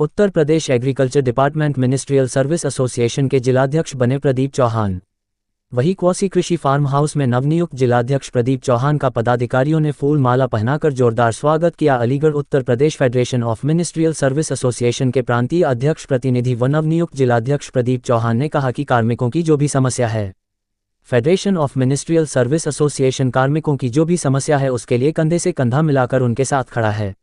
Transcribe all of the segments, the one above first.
उत्तर Pradesh agriculture department ministerial service association के जिलाध्यक्ष बने प्रदीप चौहान। वहीं क्वासी कृषि फार्म हाउस में नवनियुक्त जिलाध्यक्ष प्रदीप चौहान का पदाधिकारियों ने फूल माला पहनाकर जोरदार स्वागत किया। Aligarh Uttar Pradesh federation of ministerial service association के प्रांतीय अध्यक्ष प्रतिनिधि व नवनियुक्त जिलाध्यक्ष प्रदीप चौहान ने कहा कि कार्मिकों की जो भी समस्या है, federation of ministerial service association कार्मिकों की जो भी समस्या है उसके लिए कंधे से कंधा मिलाकर उनके साथ खड़ा है।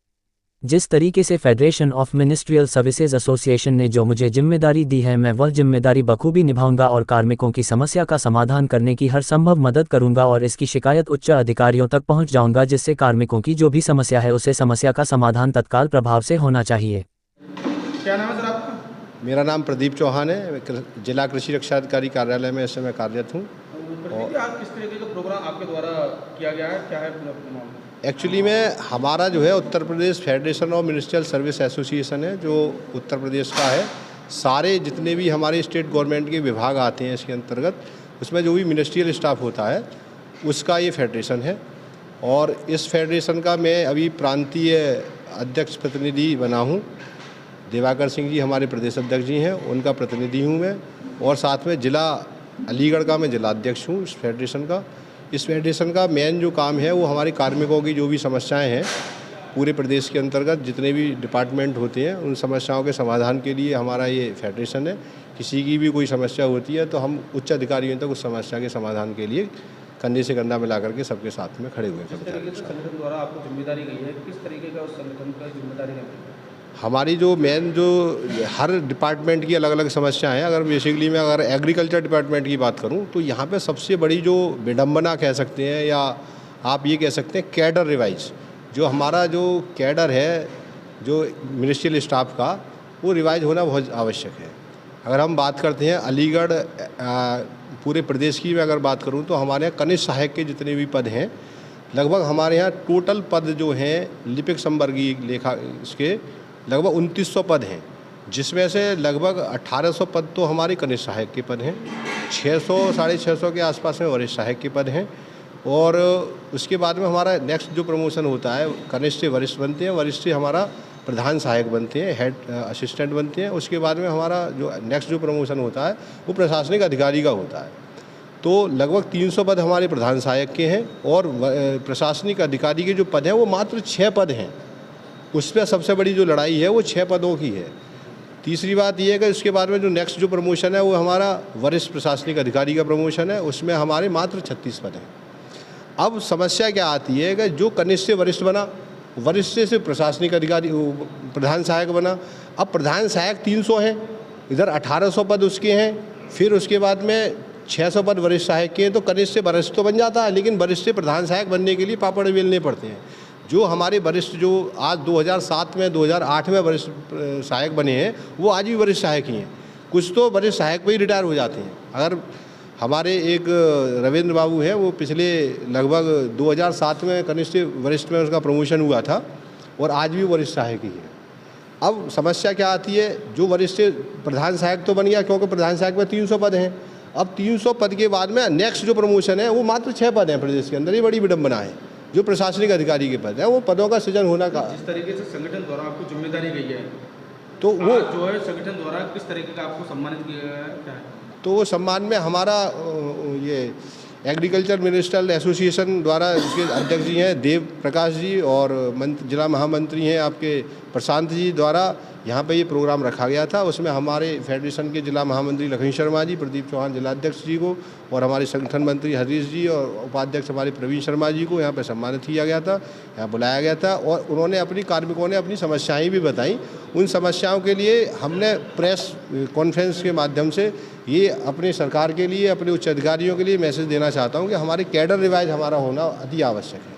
जिस तरीके से federation of ministerial services association ने जो मुझे जिम्मेदारी दी है, मैं वह जिम्मेदारी बखूबी निभाऊंगा और कार्मिकों की समस्या का समाधान करने की हर संभव मदद करूंगा और इसकी शिकायत उच्च अधिकारियों तक पहुंच जाऊंगा, जिससे कार्मिकों की जो भी समस्या है उसे समस्या का समाधान तत्काल प्रभाव से होना चाहिए। क्या नाम है सर आपका? मेरा नाम प्रदीप चौहान है। जिला कृषि रक्षा अधिकारी कार्यालय में इस समय कार्यरत हूँ। और आज किस तरीके का प्रोग्राम आपके द्वारा किया गया है, क्या है मामला? एक्चुअली में हमारा जो है Uttar Pradesh federation of ministerial service association है, जो उत्तर प्रदेश का है। सारे जितने भी हमारे स्टेट गवर्नमेंट के विभाग आते हैं इसके अंतर्गत, उसमें जो भी मिनिस्ट्रियल स्टाफ होता है उसका ये फेडरेशन है। और इस फेडरेशन का मैं अभी प्रांतीय अध्यक्ष प्रतिनिधि बना हूँ। दिवाकर सिंह जी हमारे प्रदेश अध्यक्ष जी हैं, उनका प्रतिनिधि हूँ मैं। और साथ में जिला अलीगढ़ का मैं जिलाध्यक्ष हूँ इस फेडरेशन का। इस फेडरेशन का मेन जो काम है वो हमारे कार्मिकों की जो भी समस्याएं हैं पूरे प्रदेश के अंतर्गत जितने भी डिपार्टमेंट होते हैं उन समस्याओं के समाधान के लिए हमारा ये फेडरेशन है। किसी की भी कोई समस्या होती है तो हम उच्च अधिकारियों तक उस समस्या के समाधान के लिए कंधे से कंधा मिला करके सबके साथ में खड़े हुए। संगठन द्वारा आपको जिम्मेदारी गई है, किस तरीके का उस संगठन का जिम्मेदारी है? हमारी जो मेन जो हर डिपार्टमेंट की अलग अलग समस्याएं हैं। अगर बेसिकली मैं अगर एग्रीकल्चर डिपार्टमेंट की बात करूं तो यहाँ पे सबसे बड़ी जो विडंबना कह सकते हैं या आप ये कह सकते हैं कैडर रिवाइज, जो हमारा जो कैडर है जो मिनिस्ट्रियल स्टाफ का, वो रिवाइज होना बहुत आवश्यक है। अगर हम बात करते हैं अलीगढ़ पूरे प्रदेश की मैं अगर बात करूँ तो हमारे यहाँ कनिष्ठ सहायक के जितने भी पद हैं, लगभग हमारे यहाँ टोटल पद जो हैं लिपिक संवर्गीय लेखा इसके लगभग 2900 पद हैं, जिसमें से लगभग 1800 पद तो हमारे कनिष्ठ सहायक के पद हैं, 600 साढ़े 600 के आसपास में वरिष्ठ सहायक के पद हैं। और उसके बाद में हमारा नेक्स्ट जो प्रमोशन होता है, कनिष्ठ से वरिष्ठ बनते हैं, वरिष्ठ से हमारा प्रधान सहायक बनते हैं, हेड असिस्टेंट बनते हैं। उसके बाद में हमारा जो नेक्स्ट जो प्रमोशन होता है वो प्रशासनिक अधिकारी का होता है। तो लगभग 300 पद हमारे प्रधान सहायक के हैं और प्रशासनिक अधिकारी के जो पद हैं वो मात्र 6 पद हैं। उस पर सबसे बड़ी जो लड़ाई है वो 6 पदों की है। तीसरी बात यह है कि उसके बाद में जो नेक्स्ट जो प्रमोशन है वो हमारा वरिष्ठ प्रशासनिक अधिकारी का प्रमोशन है, उसमें हमारे मात्र 36 पद हैं। अब समस्या क्या आती है कि जो कनिष्ठ से वरिष्ठ बना, वरिष्ठ से प्रशासनिक अधिकारी प्रधान सहायक बना, अब प्रधान सहायक 300 हैं, इधर 1800 पद उसके हैं, फिर उसके बाद में 600 पद वरिष्ठ सहायक के हैं। तो कनिष्ठ से वरिष्ठ तो बन जाता है, लेकिन वरिष्ठ से प्रधान सहायक बनने के लिए पापड़ बेलने पड़ते हैं। जो हमारे वरिष्ठ जो आज 2007 में 2008 में वरिष्ठ सहायक बने हैं वो आज भी वरिष्ठ सहायक ही हैं। कुछ तो वरिष्ठ सहायक पे ही रिटायर हो जाते हैं। अगर हमारे एक रविंद्र बाबू हैं, वो पिछले लगभग 2007 में कनिष्ठ वरिष्ठ में उसका प्रमोशन हुआ था और आज भी वरिष्ठ सहायक ही है। अब समस्या क्या आती है, जो वरिष्ठ प्रधान सहायक तो बन गया क्योंकि प्रधान सहायक में 300 पद हैं। अब 300 पद के बाद में नेक्स्ट जो प्रमोशन है वो मात्र 6 पद हैं प्रदेश के अंदर। ये बड़ी विडंबना है। जो प्रशासनिक अधिकारी के पद है वो पदों का सृजन होना का जिस तरीके से संगठन द्वारा आपको जिम्मेदारी गई है तो वो जो है संगठन द्वारा किस तरीके का आपको सम्मानित किया गया है, क्या है? तो वो सम्मान में हमारा ये एग्रीकल्चर मिनिस्ट्रियल एसोसिएशन द्वारा इसके अध्यक्ष जी हैं देव प्रकाश जी और जिला महामंत्री हैं आपके प्रशांत जी द्वारा यहाँ पे ये प्रोग्राम रखा गया था। उसमें हमारे फेडरेशन के जिला महामंत्री लखन शर्मा जी, प्रदीप चौहान जिलाध्यक्ष जी को और हमारे संगठन मंत्री हरीश जी और उपाध्यक्ष हमारे प्रवीण शर्मा जी को यहाँ पे सम्मानित किया गया था, यहाँ बुलाया गया था। और उन्होंने अपनी कार्मिकों ने अपनी समस्याएं भी बताई। उन समस्याओं के लिए हमने प्रेस कॉन्फ्रेंस के माध्यम से ये अपनी सरकार के लिए, अपने उच्च अधिकारियों के लिए मैसेज देना चाहता हूँ कि हमारे कैडर रिवाइज हमारा होना अति आवश्यक है।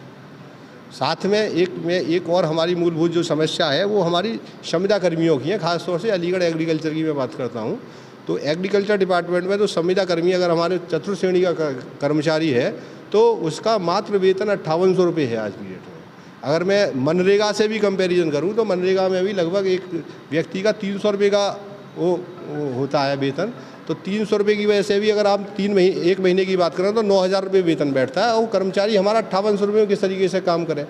साथ में एक और हमारी मूलभूत जो समस्या है वो हमारी संविदा कर्मियों की है, खासतौर से अलीगढ़ एग्रीकल्चर की मैं बात करता हूँ। तो एग्रीकल्चर डिपार्टमेंट में तो संविदा कर्मी अगर हमारे चतुर्थ श्रेणी का कर्मचारी है तो उसका मात्र वेतन 5800 रुपये है आज की डेट में। अगर मैं मनरेगा से भी कंपैरिजन करूँ तो मनरेगा में भी लगभग एक व्यक्ति का 300 रुपये का वो होता है वेतन। तो 300 रुपये की वजह से भी अगर आप एक महीने की बात करें तो 9000 रुपये वेतन बैठता है और कर्मचारी हमारा 5800 रुपये में किस तरीके से काम करे।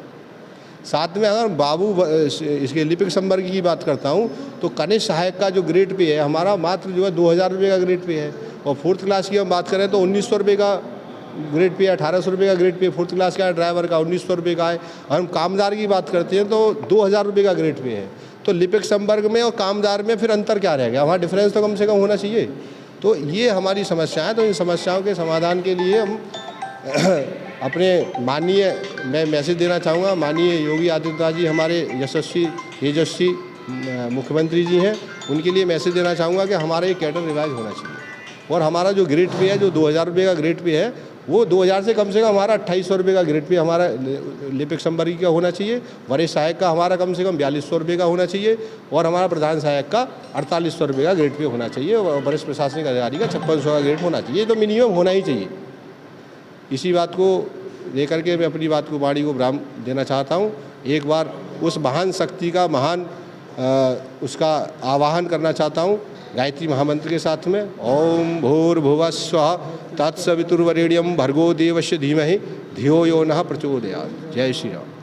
साथ में अगर इसके लिपिक संवर्ग की बात करता हूँ तो कनिष्ठ सहायक का जो ग्रेड पे है हमारा मात्र जो है 2000 रुपये का ग्रेड पे है, और 4th क्लास की हम बात करें तो 1900 रुपये का ग्रेड पे है, 1800 रुपये का ग्रेड पे 4th क्लास का है, ड्राइवर का 1900 रुपये का है। और हम कामदार की बात करते हैं तो 2000 रुपये का ग्रेड पे है। तो लिपिक संवर्ग में और कामदार में फिर अंतर क्या रह गया, वहाँ डिफरेंस तो कम से कम होना चाहिए। तो ये हमारी समस्या है। तो इन समस्याओं के समाधान के लिए हम अपने मैं मैसेज देना चाहूँगा, माननीय योगी आदित्यनाथ जी हमारे यशस्वी तेजस्वी मुख्यमंत्री जी हैं, उनके लिए मैसेज देना चाहूँगा कि हमारा ये कैडर रिवाइज होना चाहिए। और हमारा जो ग्रेड पे है, जो 2000 रुपये का ग्रेड पे है, वो 2000 से कम हमारा 2800 रुपये का ग्रेड पे हमारा लिपिक संवर्ग का होना चाहिए। वरिष्ठ सहायक का हमारा कम से कम 4200 रुपये का होना चाहिए, और हमारा प्रधान सहायक का 4800 रुपये का ग्रेड पे होना चाहिए, और वरिष्ठ प्रशासनिक अधिकारी का 5600 का ग्रेड होना चाहिए। तो मिनिमम होना ही चाहिए। इसी बात को लेकर के मैं अपनी बात को वाणी को विराम देना चाहता हूँ। एक बार उस महान शक्ति का उसका आवाहन करना चाहता हूँ गायत्री महामंत्र के साथ में। ओम भूर्भुवः स्वः तत्सवितुर्वरेण्यं भर्गो देवस्य धीमहि धियो यो नः प्रचोदयात्। जय श्री राम।